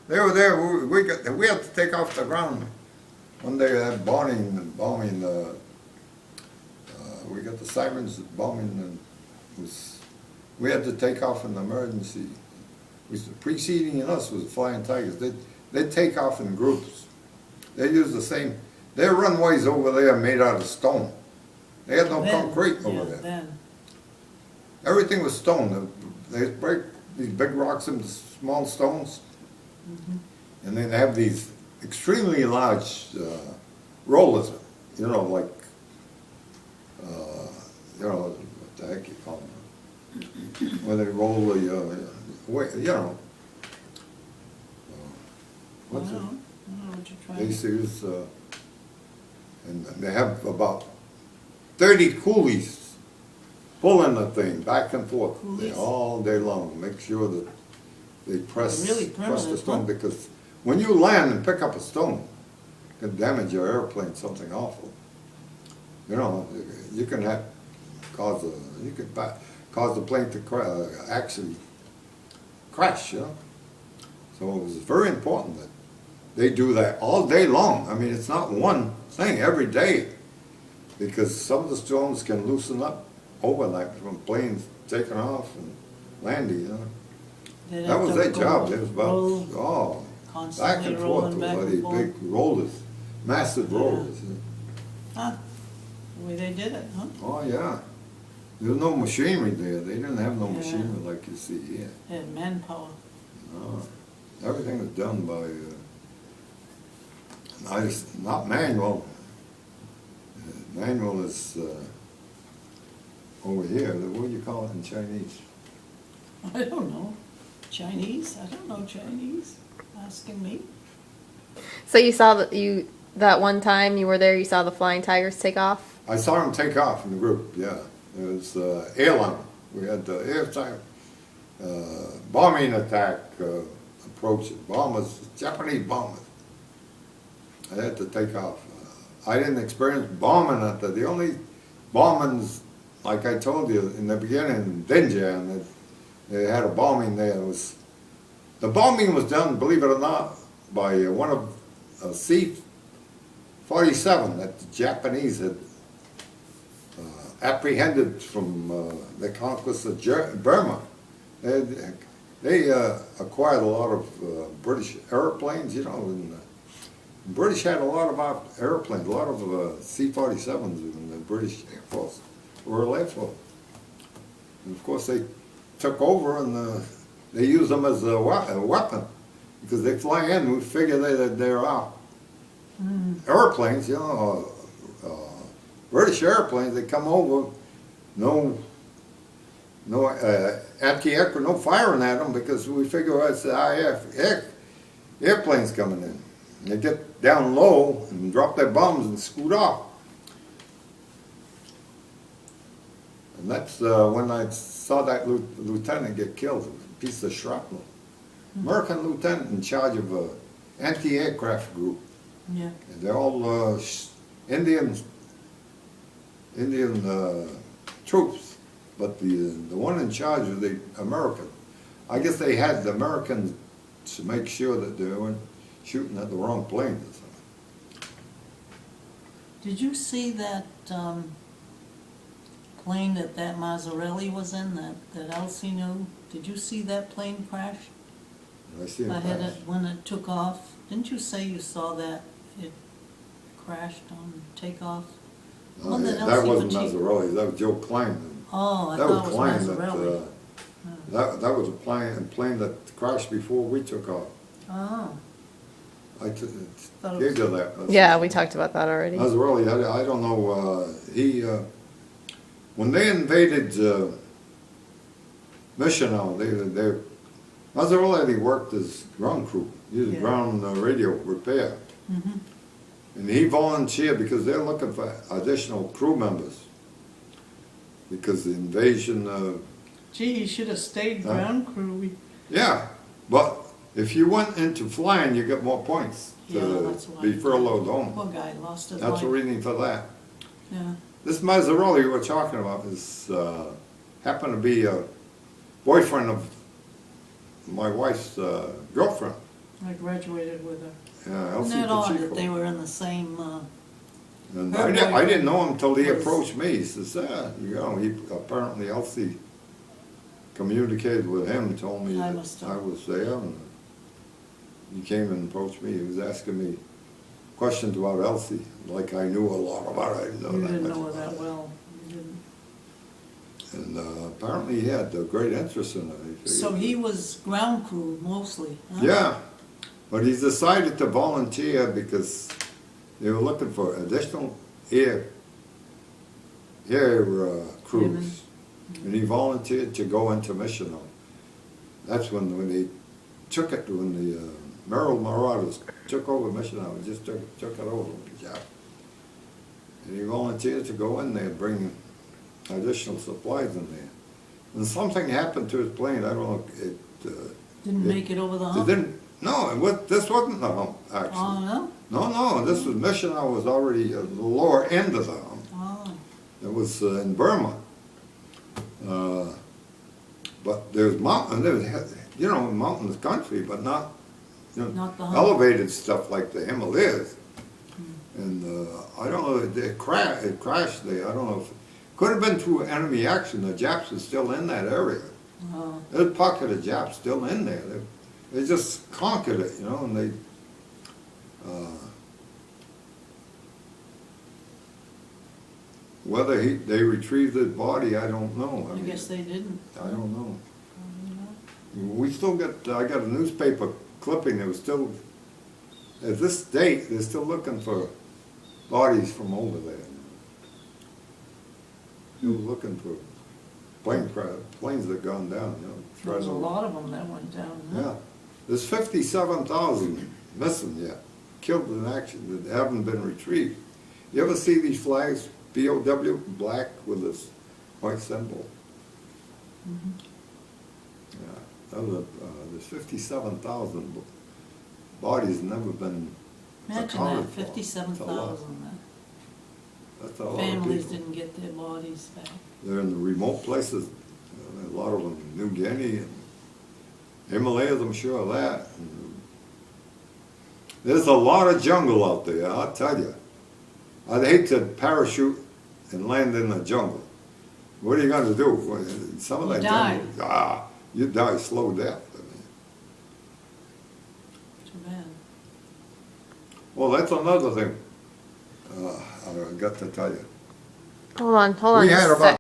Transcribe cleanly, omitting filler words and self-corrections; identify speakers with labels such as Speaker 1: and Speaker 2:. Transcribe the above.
Speaker 1: They were there. We had to take off the ground one day. That bombing. We got the sirens bombing, and we had to take off in emergency. Preceding us was the Flying Tigers. They'd take off in groups. They used the same. Their runways over there made out of stone. They had no concrete over there.
Speaker 2: Then.
Speaker 1: Everything was stone. They break these big rocks into small stones, and then they have these extremely large rollers. You know, like what the heck you call them? When they roll the, you know. What's it?
Speaker 2: I don't know what you're trying
Speaker 1: They
Speaker 2: to
Speaker 1: use, and they have about 30 coolies pulling the thing back and forth all day long. Make sure that they press the stone, because when you land and pick up a stone, it can damage your airplane something awful. You know, you can cause the plane to actually crash. You know, so it was very important that they do that all day long. I mean, it's not one thing every day, because some of the stones can loosen up overnight from planes taking off and landing. You know, that was their job. It was about back and forth with these big rollers, massive rollers.
Speaker 2: Huh? The way they did it, huh?
Speaker 1: Oh yeah, there was no machinery there. They didn't have no machinery like you see here.
Speaker 2: They had manpower.
Speaker 1: No, everything was done by not manual. Manual is over here. What do you call it in Chinese?
Speaker 2: I don't know. Chinese? I don't know Chinese. Asking me.
Speaker 3: So you saw that one time you were there, you saw the Flying Tigers take off?
Speaker 1: I saw them take off in the group, yeah. It was airline. We had the airtime bombing attack approaching. Bombers, Japanese bombers. I had to take off. I didn't experience bombing at the only bombings, like I told you in the beginning, in Dinjan, they had a bombing there. The bombing was done, believe it or not, by one of C-47 that the Japanese had apprehended from the conquest of Burma. They acquired a lot of British airplanes, you know, and the British had a lot of airplanes, a lot of C-47s in the British Air Force, Royal Air Force. And of course they took over, and they used them as a weapon, because they fly in, we figure they're airplanes, you know, British airplanes. They come over, no anti-aircraft, no firing at them, because we figure it's the IF airplanes coming in. They get down low and drop their bombs and scoot off. And that's when I saw that lieutenant get killed, a piece of shrapnel. American lieutenant in charge of an anti-aircraft group.
Speaker 2: Yeah.
Speaker 1: And they're all Indian troops, but the one in charge was the American. I guess they had the Americans to make sure that they weren't shooting at the wrong planes or something.
Speaker 2: Did you see that plane that Mazzarelli was in, that Alcino? Did you see that plane crash?
Speaker 1: I see it
Speaker 2: When it took off. Didn't you say you saw that it crashed on takeoff?
Speaker 1: That wasn't Mazzarelli. That was Joe Klein.
Speaker 2: Oh, I thought it was
Speaker 1: Klein
Speaker 2: Mazzarelli.
Speaker 1: That was a plane that crashed before we took off.
Speaker 2: Oh.
Speaker 1: I gave you that.
Speaker 3: Yeah, we talked about that already.
Speaker 1: Mazzarelli, I don't know. When they invaded Missional, Mazzarelli worked as ground crew. He was ground radio repair.
Speaker 2: Mm-hmm.
Speaker 1: And he volunteered because they're looking for additional crew members. Because the invasion...
Speaker 2: Gee, he should have stayed ground crew.
Speaker 1: Yeah, but if you went into flying, you get more points to be furloughed home.
Speaker 2: Poor guy lost his life.
Speaker 1: That's the reason for that.
Speaker 2: Yeah.
Speaker 1: This Mazzarelli we're talking about is happened to be a boyfriend of my wife's girlfriend.
Speaker 2: I graduated with her.
Speaker 1: Yeah,
Speaker 2: Isn't
Speaker 1: Elsie
Speaker 2: that odd that
Speaker 1: Pacheco.
Speaker 2: they were in the same,
Speaker 1: And
Speaker 2: her
Speaker 1: I didn't know him until he
Speaker 2: was-
Speaker 1: approached me. He says, you know, he, apparently Elsie communicated with him and told me
Speaker 2: I
Speaker 1: that
Speaker 2: must have.
Speaker 1: I was there. And he came and approached me. He was asking me questions about Elsie, like I knew a lot about her. I didn't know
Speaker 2: you
Speaker 1: that
Speaker 2: didn't
Speaker 1: much
Speaker 2: know her
Speaker 1: about
Speaker 2: that
Speaker 1: her.
Speaker 2: well. You didn't.
Speaker 1: And apparently he had a great interest in it.
Speaker 2: So he was ground crew mostly, huh?
Speaker 1: Yeah, but he decided to volunteer because they were looking for additional air crews. And he volunteered to go into Mission. That's when they took it, when the Merrill Marauders took over Mission, just took it over, yeah. And he volunteered to go in there, bring additional supplies in there. And something happened to his plane, I don't know,
Speaker 2: Didn't make it over the hump?
Speaker 1: it didn't, no, this wasn't the hump, actually.
Speaker 2: Oh, no?
Speaker 1: No, this was Mission, I was already at the lower end of the hump.
Speaker 2: Oh,
Speaker 1: It was in Burma. But there's mountainous country, but not,
Speaker 2: Not the hump.
Speaker 1: elevated stuff like the Himalayas. And I don't know, it crashed there. I don't know if, could have been through enemy action. The Japs are still in that area.
Speaker 2: oh.
Speaker 1: There's a pocket of Japs still in there. They just conquered it, and they, whether they retrieved his body, I don't know.
Speaker 2: I guess they didn't.
Speaker 1: I don't know.
Speaker 2: Probably not.
Speaker 1: We still I got a newspaper clipping that was still, at this date, they're still looking for bodies from over there. Still looking for planes that gone down,
Speaker 2: There was a
Speaker 1: threaded.
Speaker 2: lot of them that went down, huh?
Speaker 1: Yeah, there's 57,000 missing yet, killed in action that haven't been retrieved. You ever see these flags, BOW, black with this white symbol?
Speaker 2: Mhm.
Speaker 1: Yeah, there's 57,000 bodies never been
Speaker 2: Imagine
Speaker 1: accounted
Speaker 2: that,
Speaker 1: for.
Speaker 2: 57,000.
Speaker 1: That's a lot of
Speaker 2: Families
Speaker 1: people.
Speaker 2: didn't get their bodies back.
Speaker 1: They're in the remote places, a lot of them, New Guinea and Himalayas, I'm sure of that. And there's a lot of jungle out there, I'll tell you. I'd hate to parachute and land in the jungle. What are you gonna do? Some of
Speaker 2: You
Speaker 1: that
Speaker 2: die.
Speaker 1: jungle, you die slow death.
Speaker 2: Too bad.
Speaker 1: Well, that's another thing I got to tell you.
Speaker 3: Hold on
Speaker 1: We
Speaker 3: just
Speaker 1: had
Speaker 3: a
Speaker 1: about